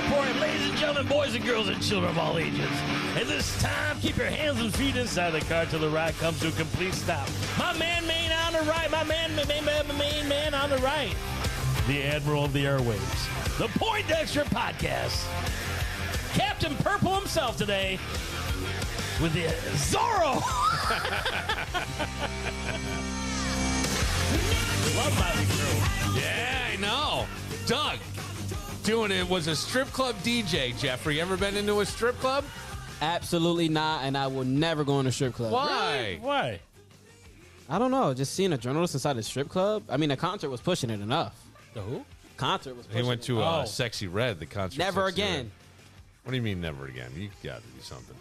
Emporium. Ladies and gentlemen, boys and girls and children of all ages. At this time, keep your hands and feet inside the car till the ride comes to a complete stop. My man on the right. My main man on the right. The Admiral of the Airwaves. The Poindexter Podcast. Captain Purple himself today with the Zorro. Love Motley Crue. Yeah, I know. Doug doing it was a strip club DJ, Jeffrey. Ever been into a strip club? Absolutely not, and I will never go in a strip club. Why? Really? Why? I don't know. Just seeing a journalist inside a strip club. I mean, the concert was pushing it enough. The who? Concert was pushing He went to Oh. Sexy Red, the concert. Never Sexy again. Red. What do you mean never again? You got to do something.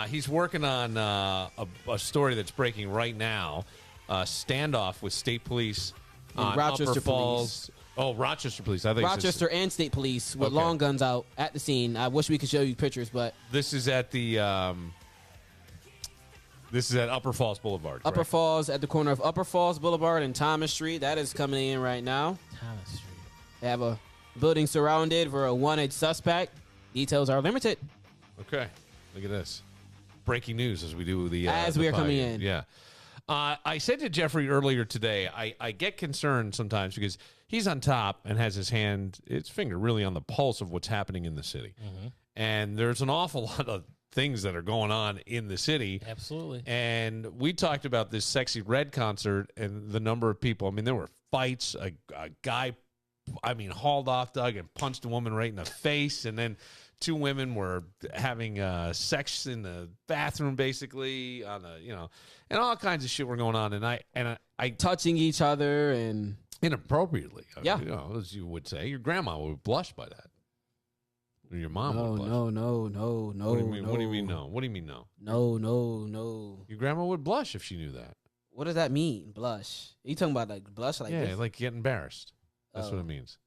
He's working on a story that's breaking right now. Standoff with state police on Rochester Upper Falls. Police. Oh, Rochester Police. I think Rochester and state police with Okay. long guns out at the scene. I wish we could show you pictures, but this is at the. This is at Upper Falls Boulevard. Upper correct? Falls at the corner of Upper Falls Boulevard and Thomas Street. That is coming in right now. Thomas Street. They have a building surrounded for a wanted suspect. Details are limited. Okay, look at this. Breaking news as we do the As the we are coming podcast. in. Yeah. I said to Jeffrey earlier today, I get concerned sometimes because he's on top and has his finger really on the pulse of what's happening in the city. Mm-hmm. And there's an awful lot of things that are going on in the city. Absolutely. And we talked about this Sexy Red concert and the number of people. I mean, there were fights. A guy, hauled off Doug and punched a woman right in the face. And then two women were having sex in the bathroom, basically, and all kinds of shit were going on. And I Touching each other and inappropriately. Yeah. As you would say, your grandma would blush by that. Or your mom would blush. no. What do you mean? What do you mean no? What do you mean no? No. Your grandma would blush if she knew that. What does that mean? Blush? Are you talking about like blush like Yeah, this? like get embarrassed. That's Oh. what it means.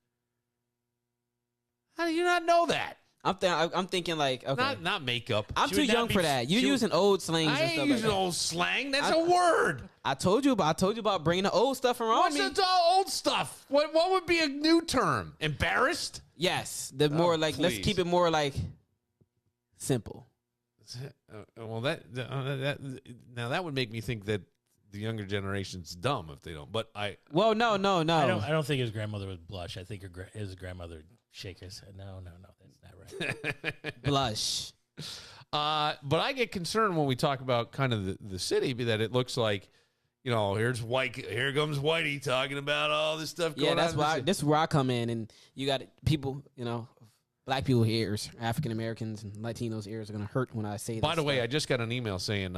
How do you not know that? I'm thinking like okay. Not makeup. I'm She too would not young for that. You're using old slangs I and ain't stuff like using that. old slang. That's a word. I told you about bringing the old stuff around What's me. the all old stuff? What would be a new term? Embarrassed? Yes, the more like let's please. keep it more like simple. Well, that would make me think that the younger generation's dumb if they don't. But Well, no. I don't think his grandmother would blush. I think his grandmother would shake her head. No, that's not right. Blush. But I get concerned when we talk about kind of the city, that it looks like, here comes Whitey talking about all this stuff going Yeah, on. that's in the why. city. This is where I come in, and you got people, black people ears, African Americans and Latinos ears are gonna hurt when I say. By this the way, stuff. I just got an email saying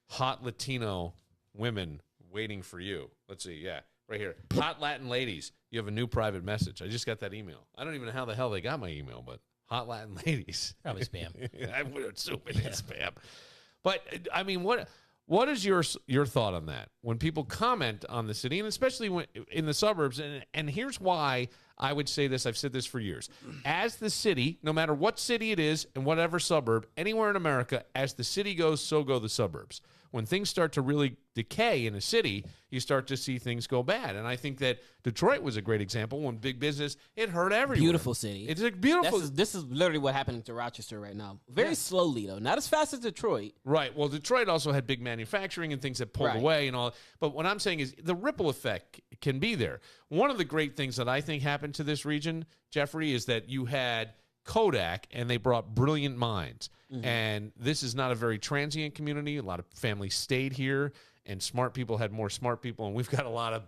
hot Latino women waiting for you. Let's see. Yeah, right here. Hot Latin ladies, you have a new private message. I just got that email. I don't even know how the hell they got my email, but hot Latin ladies. Probably spam. I would assume it is spam. But I mean, what is your thought on that? When people comment on the city, and especially when in the suburbs, and here's why I would say this. I've said this for years. As the city, no matter what city it is and whatever suburb, anywhere in America, as the city goes, so go the suburbs. When things start to really decay in a city, you start to see things go bad. And I think that Detroit was a great example. When big business, it hurt everyone. Beautiful city. It's a beautiful. This is literally what happened to Rochester right now. Very slowly though, not as fast as Detroit. Right. Well, Detroit also had big manufacturing and things that pulled Right. away and all. But what I'm saying is the ripple effect can be there. One of the great things that I think happened to this region, Jeffrey, is that you had Kodak and they brought brilliant minds. And this is not a very transient community. A lot of families stayed here and smart people had more smart people. And we've got a lot of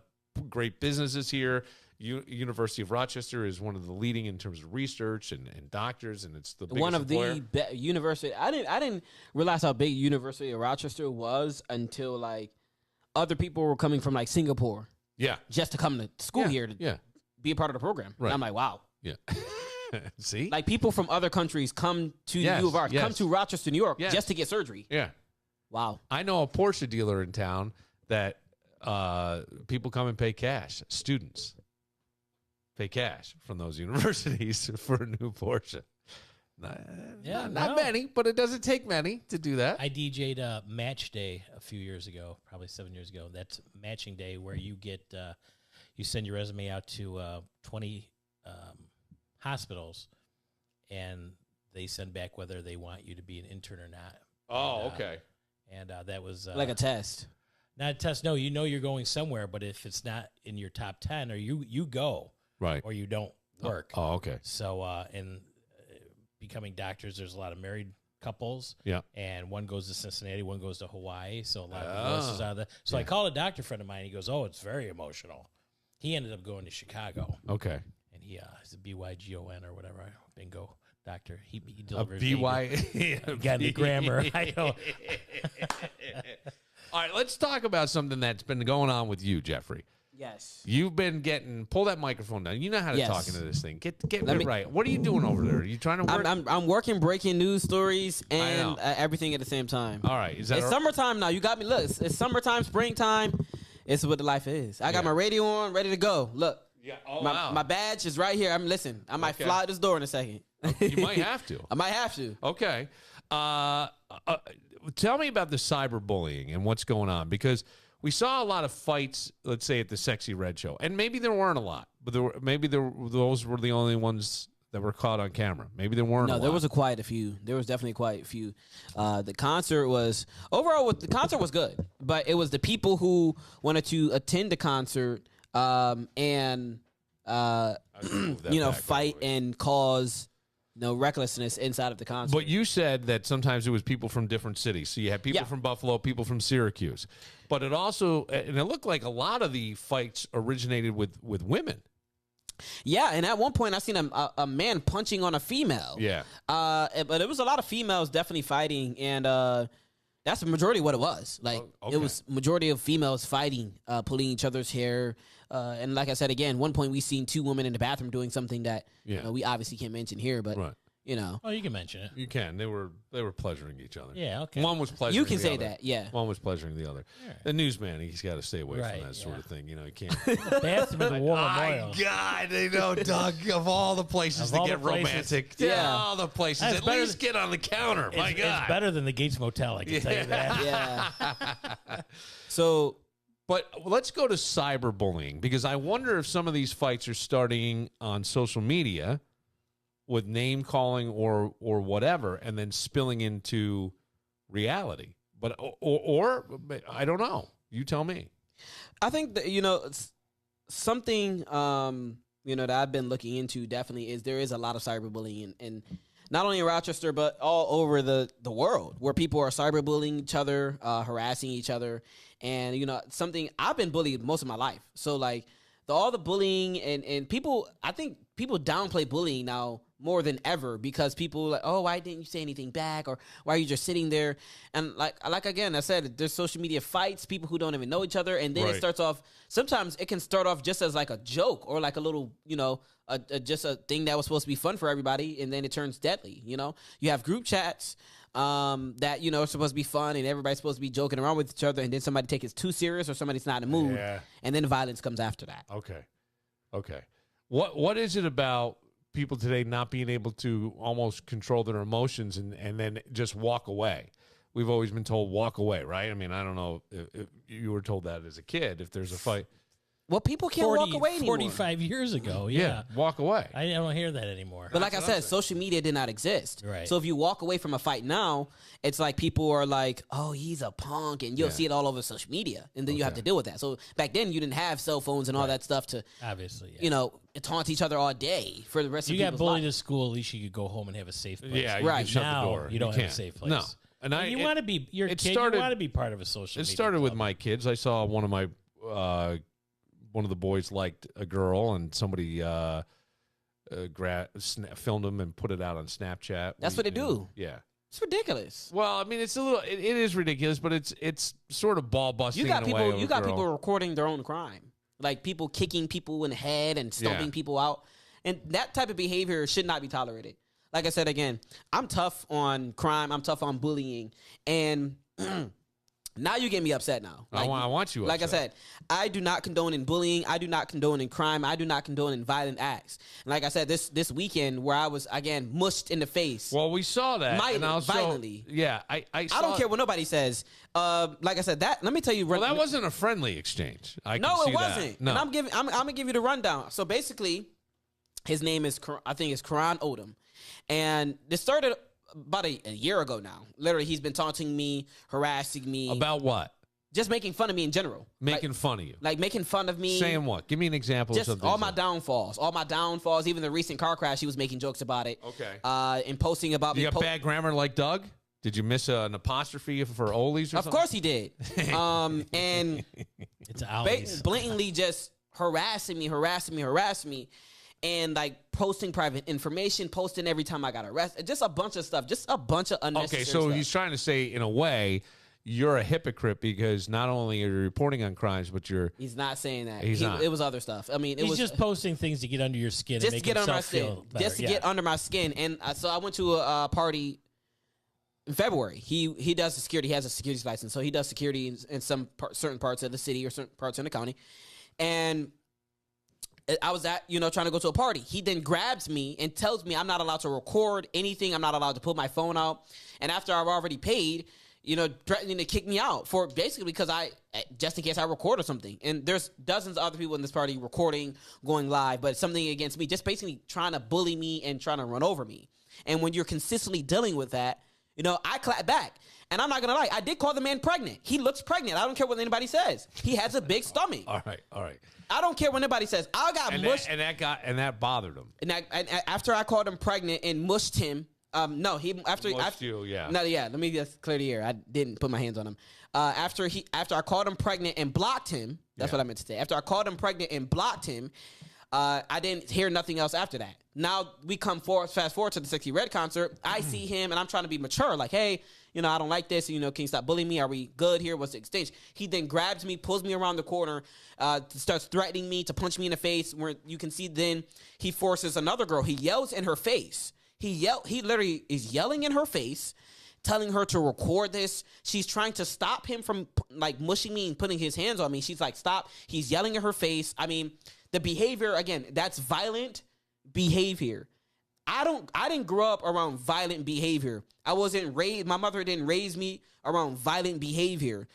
great businesses here. University of Rochester is one of the leading in terms of research and doctors, and it's the biggest One of employer. the university. I didn't realize how big University of Rochester was until like other people were coming from like Singapore Yeah. just to come to school Yeah. here to Yeah. be a part of the program. Right. And I'm like, wow. Yeah. See? Like people from other countries come to Yes, U of R, yes. come to Rochester, New York, Yes. just to get surgery. Yeah. Wow. I know a Porsche dealer in town that people come and pay cash. Students pay cash from those universities for a new Porsche. Not many, but it doesn't take many to do that. I DJ'd Match Day a few years ago, probably 7 years ago. That's matching day where you get you send your resume out to 20 hospitals, and they send back whether they want you to be an intern or not. Oh, okay. And that was like a test. not a test. No, you know you're going somewhere, but if it's not in your top 10, or you go, Right. or you don't work. Oh, okay. So in becoming doctors, there's a lot of married couples. Yeah. And one goes to Cincinnati, one goes to Hawaii. So a lot of divorces out of that. So I called a doctor friend of mine. He goes, "Oh, it's very emotional." He ended up going to Chicago. Okay. And he's a BYGON or whatever. Bingo doctor. He A delivers. BY. Got the grammar. I know. All right, let's talk about something that's been going on with you, Jeffrey. Yes. You've been pull that microphone down. You know how to Yes. talk into this thing. Get Let it me- right. What are you doing over there? Are you trying to work? I'm working breaking news stories and know. everything at the same time. All right. Is that It's summertime now. You got me. Look, it's summertime, springtime. It's what the life is. I got my radio on, ready to go. Look, Yeah. Oh, my, wow. my badge is right here. Listen, I might Okay. fly out this door in a second. You might have to. I might have to. Okay. Tell me about the cyberbullying and what's going on, because we saw a lot of fights, let's say, at the Sexy Red show. And maybe there weren't a lot, but those were the only ones that were caught on camera. Maybe there weren't a No, lot. there was quite a few. There was definitely quite a few. The concert was the concert was good, but it was the people who wanted to attend the concert and fight and cause recklessness inside of the concert. But you said that sometimes it was people from different cities. So you had people Yeah. from Buffalo, people from Syracuse. But it also, and it looked like a lot of the fights originated with women. Yeah, and at one point I seen a man punching on a female. Yeah. But it was a lot of females definitely fighting, and that's the majority of what it was. Like Okay. it was majority of females fighting, pulling each other's hair. And like I said again, one point we seen two women in the bathroom doing something that we obviously can't mention here, but Right. Oh, you can mention it. You can. They were pleasuring each other. Yeah, okay. One was pleasuring you can the say other. that, yeah. One was pleasuring the other. Right. The newsman, he's got to stay away Right, from that sort yeah. of thing. You can't. Bathroom of the War Memorial. God, Doug, of all the places Of to all get the places. romantic. Yeah. All the places. That's At better least get on the counter. My God. It's better than the Gates Motel, I can tell you that. Yeah. So But let's go to cyberbullying, because I wonder if some of these fights are starting on social media with name calling or whatever, and then spilling into reality. But or I don't know. You tell me. I think that it's something that I've been looking into definitely is there is a lot of cyberbullying and not only in Rochester but all over the world, where people are cyberbullying each other, harassing each other, and something I've been bullied most of my life. So like all the bullying and people, I think people downplay bullying now more than ever, because people like, oh, why didn't you say anything back, or why are you just sitting there? And like again, I said, there's social media fights, people who don't even know each other, and then Right. it starts off. Sometimes it can start off just as like a joke or like a little, just a thing that was supposed to be fun for everybody, and then it turns deadly. You have group chats that are supposed to be fun, and everybody's supposed to be joking around with each other, and then somebody takes it too serious, or somebody's not in the mood, Yeah. and then violence comes after that. Okay. What is it about people today not being able to almost control their emotions and then just walk away? We've always been told walk away, right? I mean, I don't know if you were told that as a kid. If there's a fight, Well, people can't walk away anymore. 45 years ago, yeah. walk away. I don't hear that anymore. But like I That's what I'm said, social media did not exist. Right. So if you walk away from a fight now, it's like people are like, oh, he's a punk, and you'll see it all over social media, and then you have to deal with that. So back then, you didn't have cell phones and all that stuff to, Obviously, yeah. taunt each other all day for the rest You of got people's bullied lives. at school, at least you could go home and have a safe place. Yeah, you Right. can shut Now, the door. you don't have a can't. safe place. No, and You want to be your it kid. started- You want to be part of a social. It media started with club. my kids. I saw one of my one of the boys liked a girl, and somebody filmed him and put it out on Snapchat. That's what they do. Yeah. It's ridiculous. Well, I mean, it's a little. It is ridiculous, but it's sort of ball busting. You got in a way people. of You a got girl. people recording their own crime, like people kicking people in the head and stomping Yeah. people out, and that type of behavior should not be tolerated. Like I said again, I'm tough on crime. I'm tough on bullying, and now you get me upset. Now, I want you. Like I upset. said, I do not condone in bullying. I do not condone in crime. I do not condone in violent acts. And like I said, this weekend where I was again mushed in the face. Well, we saw that. and also, Violently. Yeah, I saw, I don't care what nobody says. Like I said, that let me tell you. Well, that wasn't a friendly exchange. I No, can see it wasn't. That. No. And I'm gonna give you the rundown. So basically, his name is I think it's Karan Odom. And this started about a year ago now. Literally, he's been taunting me, harassing me. About what? Just making fun of me in general. Making fun of you. Like making fun of me. Saying what? Give me an example Just of something. all my downfalls. All my downfalls. Even the recent car crash, he was making jokes about it. Okay. And posting about You me. got bad grammar like Doug? Did you miss an apostrophe for Ole's or something? Of course he did. And It's Ali's. blatantly just harassing me. And like posting private information, posting every time I got arrested. Just a bunch of stuff. Just a bunch of unnecessary Okay, so stuff. he's trying to say, in a way, you're a hypocrite because not only are you reporting on crimes, but you're... He's not saying that. He's not. It was other stuff. I mean, it He's was just posting things to get under your skin and just to make get under my himself skin. feel better. Just to get under my skin. And so I went to a party in February. He does the security. He has a security license, so he does security in some certain parts of the city or certain parts in the county. And I was trying to go to a party. He then grabs me and tells me I'm not allowed to record anything. I'm not allowed to pull my phone out. And after I've already paid, threatening to kick me out for basically because just in case I record or something. And there's dozens of other people in this party recording, going live, but something against me, just basically trying to bully me and trying to run over me. And when you're consistently dealing with that, I clap back. And I'm not going to lie, I did call the man pregnant. He looks pregnant. I don't care what anybody says. He has a big stomach. All right. I don't care what anybody says. I got mushed. And that bothered him. And after I called him pregnant and mushed him, let me just clear the air. I didn't put my hands on him. After I called him pregnant and blocked him, that's what I meant to say. After I called him pregnant and blocked him, I didn't hear nothing else after that. Now we fast forward to the Sexy Red concert. I see him and I'm trying to be mature. Like, hey, I don't like this. Can you stop bullying me? Are we good here? What's the exchange? He then grabs me, pulls me around the corner, starts threatening me to punch me in the face. Where you can see then he forces another girl. He yells in her face. He literally is yelling in her face, telling her to record this. She's trying to stop him from like mushing me and putting his hands on me. She's like, stop. He's yelling in her face. I mean, the behavior, again, that's violent behavior. I didn't grow up around violent behavior. My mother didn't raise me around violent behavior.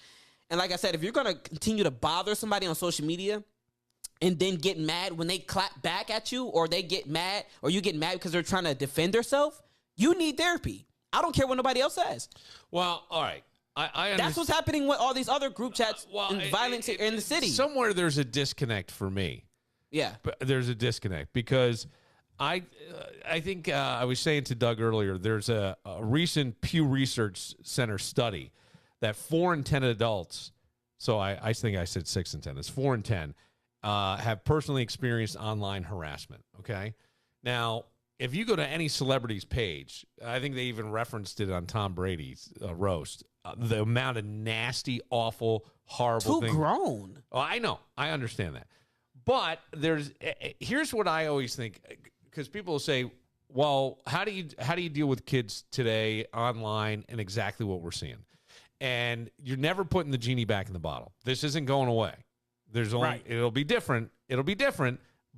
And like I said, if you're going to continue to bother somebody on social media and then get mad when they clap back at you, or they get mad, or you get mad because they're trying to defend themselves, you need therapy. I don't care what nobody else says. Well, all right. I understand. That's what's happening with all these other group chats and violence in the city. Somewhere there's a disconnect for me. Yeah. But there's a disconnect because I think I was saying to Doug earlier, there's a recent Pew Research Center study that 4 in 10 adults, so I think I said 6 in 10, it's 4 in 10, have personally experienced online harassment, okay? Now, if you go to any celebrity's page, I think they even referenced it on Tom Brady's roast, the amount of nasty, awful, horrible things. Too grown. Oh, I know. I understand that. But here's what I always think, because people will say, well, how do you deal with kids today online and exactly what we're seeing? And you're never putting the genie back in the bottle. This isn't going away. It'll be different,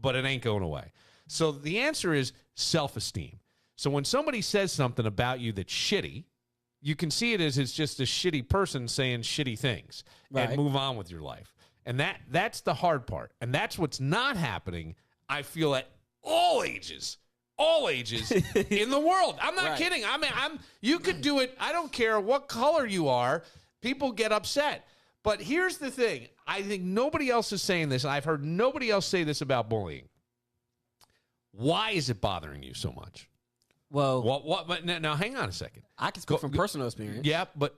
but it ain't going away. So the answer is self-esteem. So when somebody says something about you that's shitty, you can see it as it's just a shitty person saying shitty things and move on with your life. And that's the hard part. And that's what's not happening, I feel, at all ages in the world. I'm not kidding. I mean, you could do it. I don't care what color you are. People get upset. But here's the thing. I think nobody else is saying this, and I've heard nobody else say this about bullying. Why is it bothering you so much? Well, But now, hang on a second. I can speak from personal experience. Yeah, but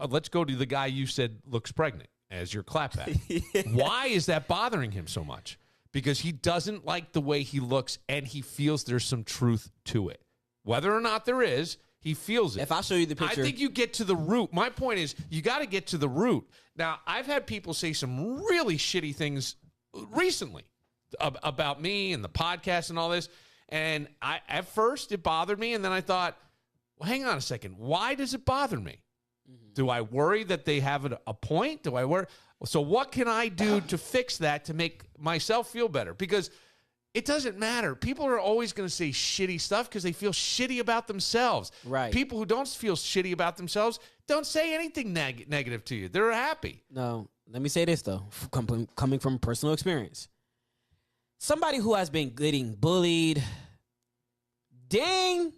let's go to the guy you said looks pregnant as your clapback. Why is that bothering him so much? Because he doesn't like the way he looks, and he feels there's some truth to it. Whether or not there is, he feels it. If I show you the picture. I think you get to the root. My point is, you got to get to the root. Now, I've had people say some really shitty things recently about me and the podcast and all this. And at first, it bothered me. And then I thought, well, hang on a second. Why does it bother me? Mm-hmm. Do I worry that they have a point? Do I worry? So what can I do to fix that to make myself feel better? Because it doesn't matter. People are always going to say shitty stuff because they feel shitty about themselves. Right. People who don't feel shitty about themselves don't say anything negative to you. They're happy. No, let me say this, though, coming from personal experience. Somebody who has been getting bullied, dang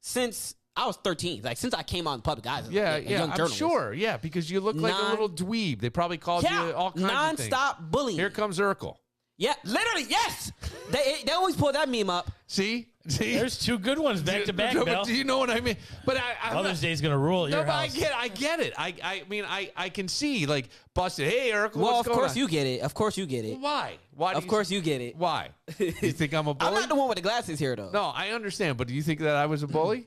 since I was 13. Like, since I came on public eyes. Yeah, a young I'm journalist. sure. Yeah, because you look like a little dweeb. They probably called you all kinds of things. Nonstop bullying. Here comes Urkel. Yeah, literally, yes. They always pull that meme up. See? There's two good ones back to back, No, Bill. but do you know what I mean? But Mother's Day's going to rule at No, your but house. I get it. I mean, I can see, like, busted. Hey, Urkel, Well, what's of going course on? you get it. Of course you get it. Why? Why? Of course you get it. Why? You think I'm a bully? I'm not the one with the glasses here, though. No, I understand, but do you think that I was a bully?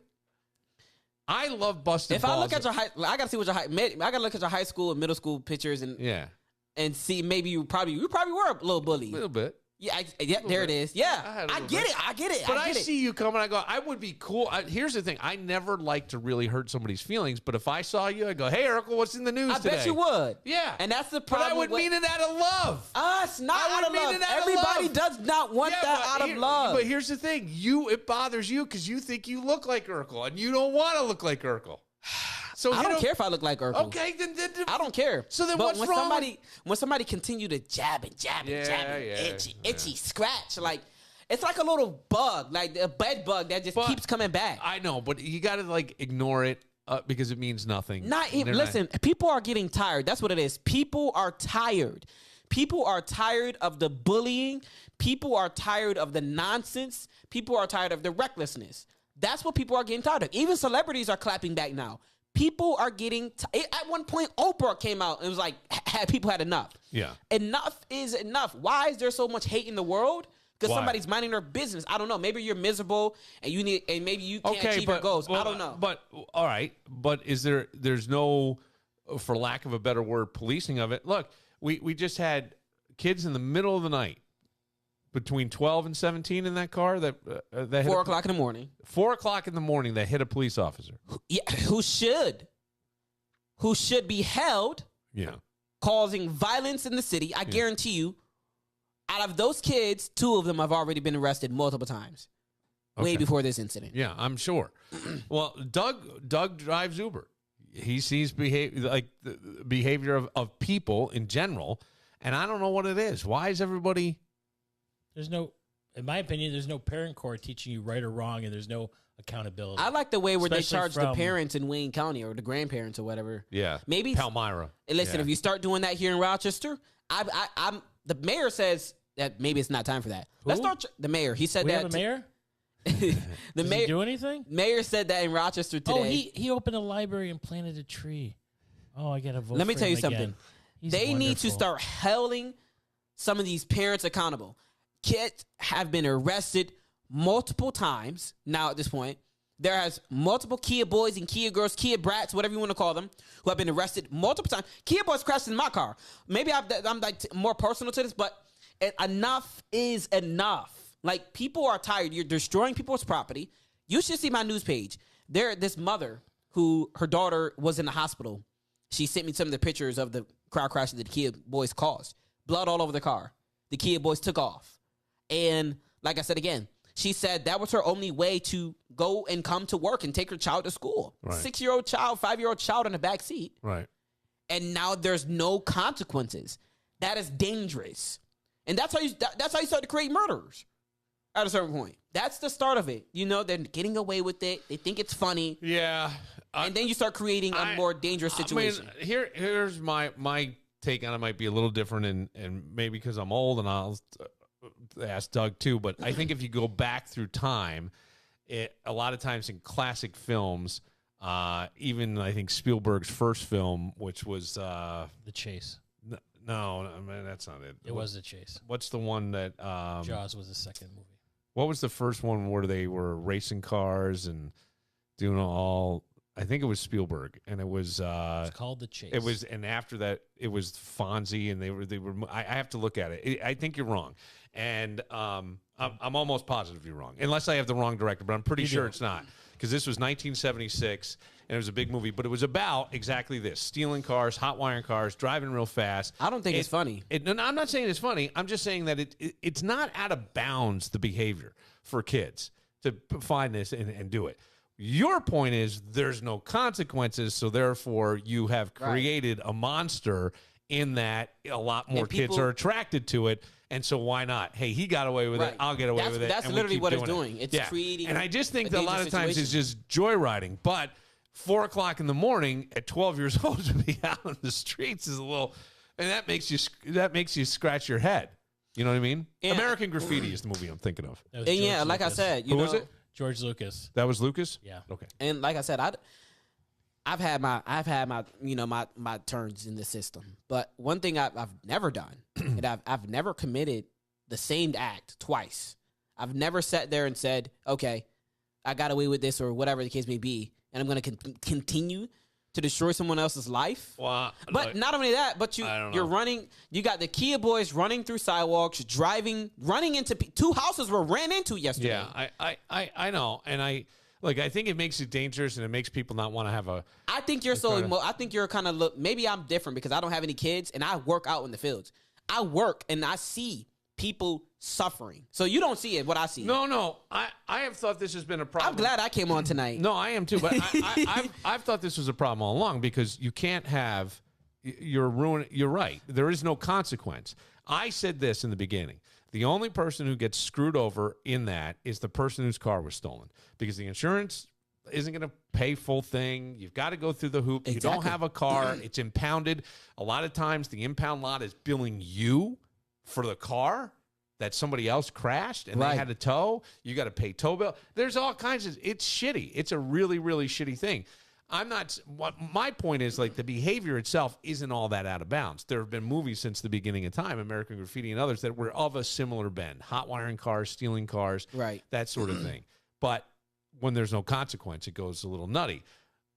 I love busted If balls. I look at your I gotta see what your I gotta look at your high school and middle school pictures and see maybe you probably were a little bully. A little bit. Yeah, there it is. Yeah, I had a I little get bit. it. I get it. But I I get it. see you coming. I go, I would be cool. Here's the thing. I never like to really hurt somebody's feelings. But if I saw you, I go, hey, Urkel, what's in the news I today? bet you would. Yeah. And that's the But problem. I would mean it out of love. Us, not I out of would mean love. it out of Everybody love. does not want Yeah, that but out of love. But here's the thing. It bothers you because you think you look like Urkel. And you don't want to look like Urkel. So I don't care if I look like Urkel. Okay, then I don't care. So then but what's when wrong when somebody continue to jab and jab and Yeah, jab and yeah, itchy scratch, like it's like a little bug, like a bed bug that just But keeps coming back. I know, but you got to like ignore it because it means nothing. Not even They're listen. People are getting tired. That's what it is. People are tired. People are tired of the bullying. People are tired of the nonsense. People are tired of the recklessness. That's what people are getting tired of. Even celebrities are clapping back now. People are getting at one point Oprah came out and was like people had enough. Yeah. Enough is enough. Why is there so much hate in the world? Because Why? somebody's minding their business. I don't know. Maybe you're miserable and maybe you can't achieve your goals. I don't know. But all right, but there's no, for lack of a better word, policing of it. Look, we just had kids in the middle of the night between 12 and 17 in that car that 4 o'clock in the morning. 4 o'clock in the morning that hit a police officer. Yeah, who should be held Yeah. causing violence in the city. I guarantee you, out of those kids, 2 of them have already been arrested multiple times, way before this incident. Yeah, I'm sure. Well, Doug drives Uber. He sees the behavior of people in general, and I don't know what it is. Why is everybody? There's no, in my opinion, there's no parent court teaching you right or wrong, and there's no accountability. I like the way where they Especially charge the from- parents in Wayne County or the grandparents or whatever. Yeah, Maybe Palmyra. And listen, Yeah. if you start doing that here in Rochester, I'm the mayor says that maybe it's not time for that. Let's Who? start the mayor. He said we that have a mayor? the Does mayor he do anything? mayor said that in Rochester today. Oh, he opened a library and planted a tree. Oh, I got to vote Let me for tell him you something. again. He's They need to wonderful. start holding some of these parents accountable. Kids have been arrested multiple times now at this point. There has multiple Kia boys and Kia girls, Kia brats, whatever you want to call them, who have been arrested multiple times. Kia boys crashed in my car. Maybe I'm like more personal to this, but enough is enough. Like, people are tired. You're destroying people's property. You should see my news page. This mother who her daughter was in the hospital. She sent me some of the pictures of the car crash that the Kia boys caused. Blood all over the car. The Kia boys took off. And like I said again, she said that was her only way to go and come to work and take her child to school. Right. 6-year-old child, 5-year-old child in the back seat. Right. And now there's no consequences. That is dangerous. And that's how you start to create murderers at a certain point. That's the start of it. You know, they're getting away with it. They think it's funny. Yeah. And then you start creating a more dangerous situation. I mean, here's my take on it. Might be a little different, and maybe because I'm old, and I'll ask Doug too. But I think if you go back through time, a lot of times in classic films, even I think Spielberg's first film, which was The Chase. no, I mean that's not it. It was The Chase. What's the one that Jaws was the second movie. What was the first one where they were racing cars and doing all? I think it was Spielberg, and it was It's called The Chase. it was, and after that it was Fonzie, and they were. I have to look at it. I think you're wrong, and I'm almost positive you're wrong, unless I have the wrong director, but I'm pretty sure it's not, because this was 1976, and it was a big movie, but it was about exactly this: stealing cars, hot wiring cars, driving real fast. I don't think it's funny. No, I'm not saying it's funny. I'm just saying that it's not out of bounds, the behavior for kids to find this and do it. Your point is there's no consequences, so therefore you have created a monster in that a lot more kids people- are attracted to it. And so why not? Hey, he got away with Right. it. I'll get away with it. That's and we literally keep what it's doing doing. It's creating And I just think a that a lot of dangerous times it's just joyriding. But 4 o'clock in the morning at 12 years old to be out on the streets is a little, and that makes you scratch your head. You know what I mean? And- American Graffiti is the movie I'm thinking of. That was And George yeah, like I Lucas. said, Who was it? George Lucas. That was Lucas? Yeah. Okay. And like I said, I've had my my turns in the system. But one thing I've never done, and I've never committed the same act twice. I've never sat there and said, okay, I got away with this or whatever the case may be, and I'm going to continue to destroy someone else's life. Well, But not only that, but you're running. You got the Kia boys running through sidewalks, running into two houses were ran into yesterday. yeah, I know. And I think it makes it dangerous and it makes people not want to have a. I think you're I think you're kind of maybe I'm different because I don't have any kids and I work out in the fields. I work and I see people suffering. So you don't see it, what I see. No. I have thought this has been a problem. I'm glad I came on tonight. No, I am too. But I've thought this was a problem all along because you can't have you're right. There is no consequence. I said this in the beginning. The only person who gets screwed over in that is the person whose car was stolen because the insurance isn't going to pay full thing. You've got to go through the hoop. Exactly. You don't have a car. It's impounded. A lot of times the impound lot is billing you for the car that somebody else crashed and they had to tow. You got to pay tow bill. There's all kinds of, it's shitty. It's a really, really shitty thing. My point is like the behavior itself isn't all that out of bounds. There have been movies since the beginning of time, American Graffiti and others, that were of a similar bend. Hot wiring cars, stealing cars, that sort of thing. But when there's no consequence, it goes a little nutty.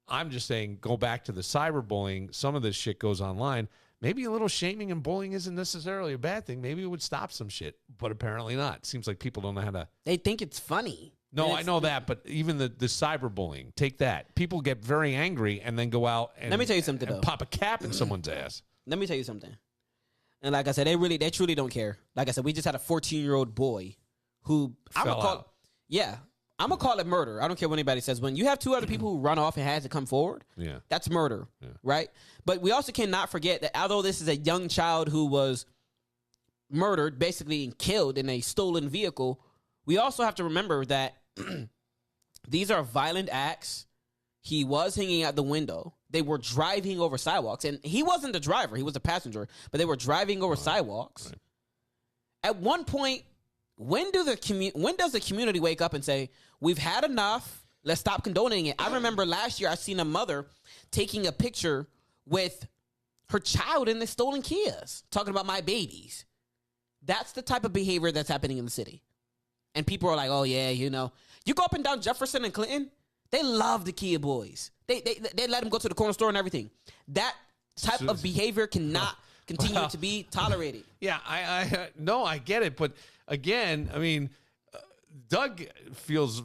I'm just saying, go back to the cyberbullying. Some of this shit goes online. Maybe a little shaming and bullying isn't necessarily a bad thing. Maybe it would stop some shit, but apparently not. It seems like people don't know how to. They think it's funny. No, I know that, but even the cyberbullying, take that. People get very angry and then go out and let me tell you something and though. pop a cap in someone's ass. Let me tell you something. And like I said, they truly don't care. Like I said, we just had a 14-year-old boy who I'm gonna call it murder. I don't care what anybody says. When you have two other people who run off and has to come forward, that's murder, right? But we also cannot forget that although this is a young child who was murdered, basically and killed in a stolen vehicle, we also have to remember that these are violent acts. He was hanging out the window. They were driving over sidewalks, and he wasn't the driver. He was the passenger, but they were driving over sidewalks. Right. At one point, when does the community wake up and say, we've had enough, let's stop condoning it? I remember last year I seen a mother taking a picture with her child in the stolen Kias, talking about my babies. That's the type of behavior that's happening in the city. And people are like, oh, yeah, you know. You go up and down Jefferson and Clinton, they love the Kia boys. They let them go to the corner store and everything. That type of behavior cannot continue to be tolerated. Yeah, I get it. But again, I mean, Doug feels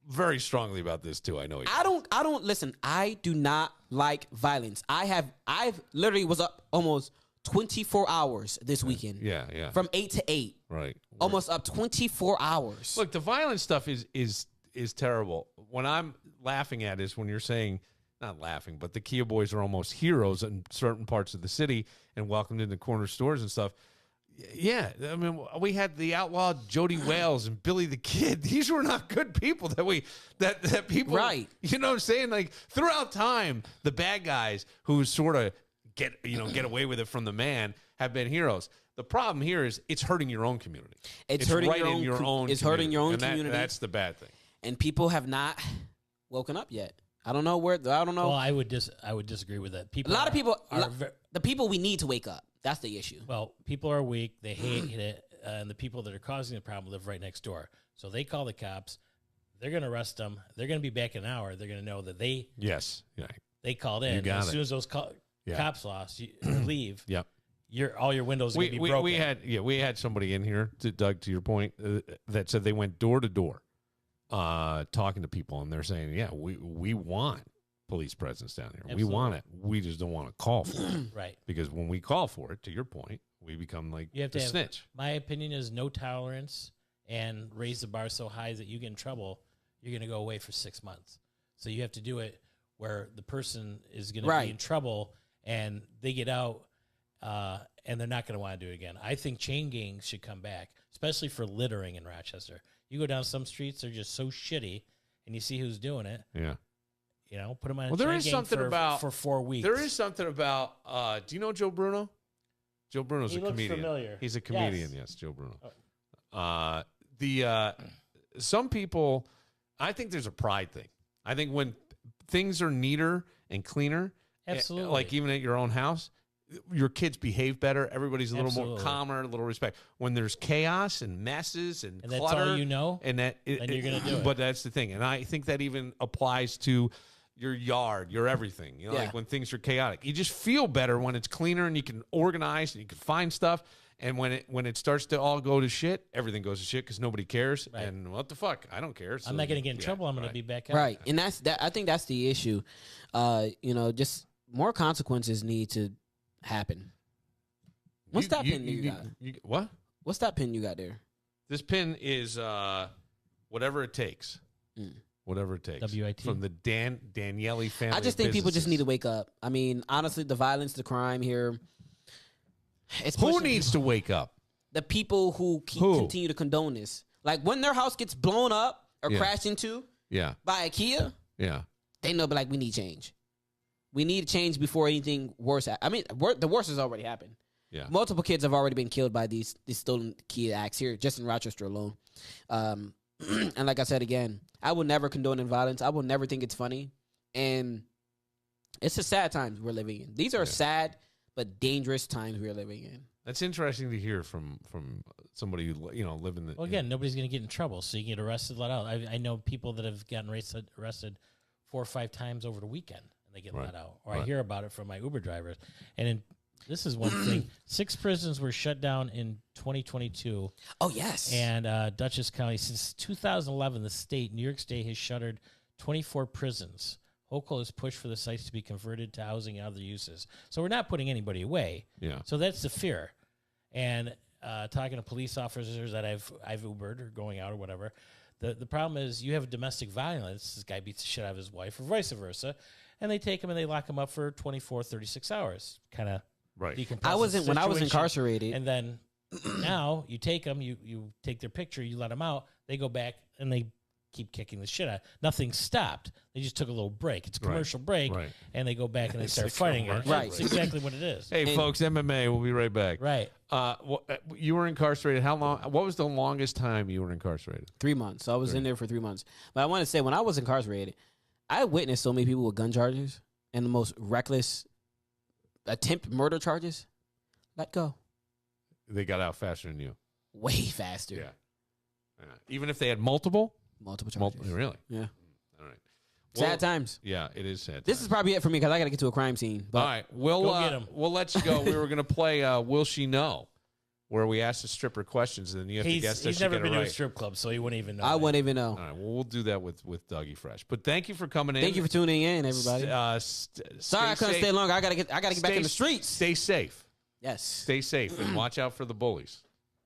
very strongly about this too. I know he I don't listen. I do not like violence. I've literally was up almost 24 hours this weekend. Yeah. From 8 to 8. Right. Almost up 24 hours. Look, the violent stuff is terrible. What I'm laughing at is when you're saying, not laughing, but the Kia boys are almost heroes in certain parts of the city and welcomed into corner stores and stuff. Yeah, I mean, we had the outlaw Jody Wales and Billy the Kid. These were not good people that people, right? You know what I'm saying? Like throughout time, the bad guys who sort of get away with it from the man have been heroes. The problem here is it's hurting your own community. It's hurting right your own, in your own. It's hurting your own and community. That's the bad thing. And people have not woken up yet. I don't know where. I don't know. Well, I would disagree with that. A lot of people, the people we need to wake up. That's the issue. Well, people are weak. They hate it, and the people that are causing the problem live right next door. So they call the cops. They're going to arrest them. They're going to be back in an hour. They're going to know that they called in. And as soon as those cops leave. Yep. All your windows are going to be broken. We had somebody in here, Doug, to your point, that said they went door to door, talking to people, and they're saying, "Yeah, we want police presence down here. Absolutely. We want it. We just don't want to call for it, right? Because when we call for it, to your point, we become like you have the to snitch." My opinion is no tolerance, and raise the bar so high that you get in trouble, you're going to go away for 6 months. So you have to do it where the person is going to be in trouble, and they get out. and they're not going to want to do it again. I think chain gangs should come back, especially for littering in Rochester. You go down some streets, they're just so shitty, and you see who's doing it. Yeah. You know, put them on a Well, there chain is gang something about for 4 weeks. There is something about. Do you know Joe Bruno? Joe Bruno's He a looks comedian. familiar. He's a comedian. Yes, Joe Bruno. Some people, I think there's a pride thing. I think when things are neater and cleaner, Absolutely. like even at your own house, your kids behave better. Everybody's a little more Absolutely. calmer, a little respect. When there's chaos and messes and And that's clutter, all you know, and that then you're gonna do it. But that's the thing, and I think that even applies to your yard, your everything. You know, Yeah. like when things are chaotic, you just feel better when it's cleaner and you can organize and you can find stuff. And when it starts to all go to shit, everything goes to shit because nobody cares. Right. And what the fuck? I don't care. So, I'm not going to get in yeah, trouble. I'm going right. to be back out. Right, and that's that. I think that's the issue. Just more consequences need to happen. What's that pin you got? What? What's that pin you got there? This pin is whatever it takes. Whatever it takes. WIT. From the Daniele family. I just think people just need to wake up. I mean, honestly, the violence, the crime here. It's Who pushing needs to wake up? the people who continue to condone this. Like when their house gets blown up or Yeah. crashed into Yeah. by IKEA, Yeah. they know, but like we need change. We need change before anything worse. I mean, the worst has already happened. Yeah. Multiple kids have already been killed by these stolen key acts here, just in Rochester alone. And like I said again, I will never condone violence. I will never think it's funny. And it's a sad times we're living in. These are sad but dangerous times we're living in. That's interesting to hear from somebody who living the. Well, again, nobody's going to get in trouble, so you can get arrested, let out. I know people that have gotten arrested 4 or 5 times over the weekend, and they get let out. Or I hear about it from my Uber drivers. And this is one thing. 6 prisons were shut down in 2022. Oh, yes. And Dutchess County, since 2011, New York State has shuttered 24 prisons. Hochul has pushed for the sites to be converted to housing and other uses. So we're not putting anybody away. Yeah. So that's the fear. And talking to police officers that I've Ubered or going out or whatever, the problem is you have domestic violence. This guy beats the shit out of his wife or vice versa. And they take him and they lock him up for 24, 36 hours. Kind of decompress when I was situation. incarcerated. And then now you take them, you take their picture, you let them out. They go back and they keep kicking the shit out. Nothing stopped. They just took a little break. It's a commercial break, and they go back and they start fighting it. Right. That's exactly what it is. Hey, folks, MMA. We'll be right back. Right. You were incarcerated. How long? What was the longest time you were incarcerated? 3 months. So I was in there for 3 months. But I want to say, when I was incarcerated, I witnessed so many people with gun charges and the most reckless attempt murder charges let go. They got out faster than you. Way faster. Yeah. Even if they had multiple Charges. really? Yeah. All right. Sad times. Yeah, it is sad. This is probably it for me because I got to get to a crime scene. But all right. We'll get 'em. We'll let you go. We were going to play Will She Know, where we ask the stripper questions and then you have to guess that He's she never get been it to right. a strip club, so he wouldn't even know. I that. wouldn't even know. All right. Well, we'll do that with Dougie Fresh. But thank you for coming in. Thank you for tuning in, everybody. Sorry I couldn't stay longer. I gotta get back in the streets. Stay safe. Yes. Stay safe and watch out for the bullies.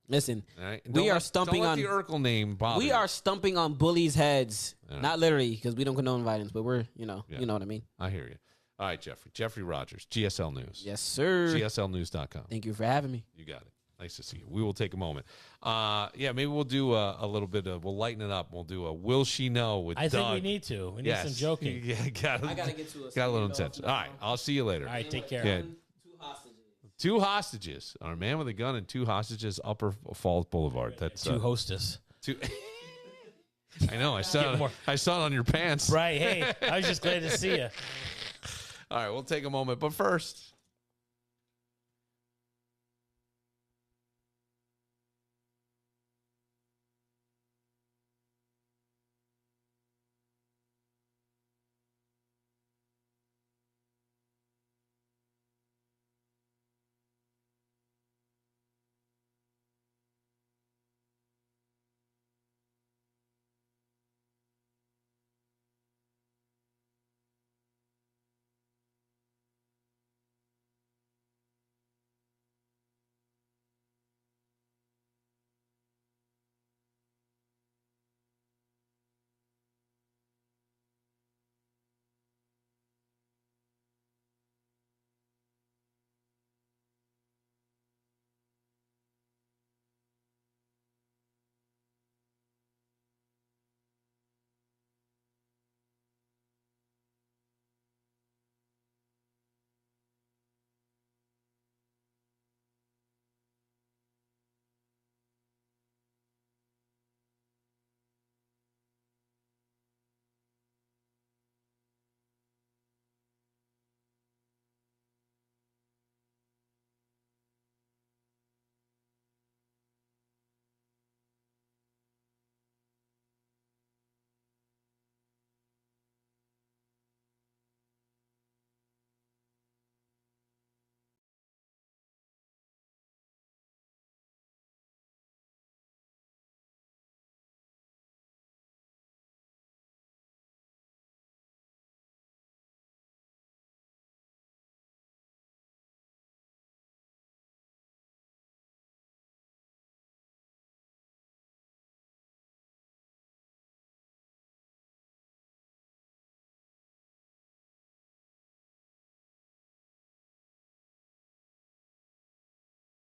Listen, All right? we are stumping don't on let the Urkel name bother we you. are stumping on bullies' heads. Yeah. Not literally, because we don't condone violence, but we're you know what I mean. I hear you. All right, Jeffrey Rogers, GSL News. Yes, sir. GSLnews.com. Thank you for having me. You got it. Nice to see you. We will take a moment. Maybe we'll do a little bit of, we'll lighten it up. We'll do a Will She Know with I Doug. think we need to. We need Yes. some joking. Yeah, I gotta get to got a little intense. All right, I'll see you later. All right, take care. Yeah. 2 hostages. 2 hostages. Our man with a gun and 2 hostages, Upper Falls Boulevard. That's 2 hostess. 2. I know. I saw it on your pants. Right. Hey, I was just glad to see you. All right, we'll take a moment. But first...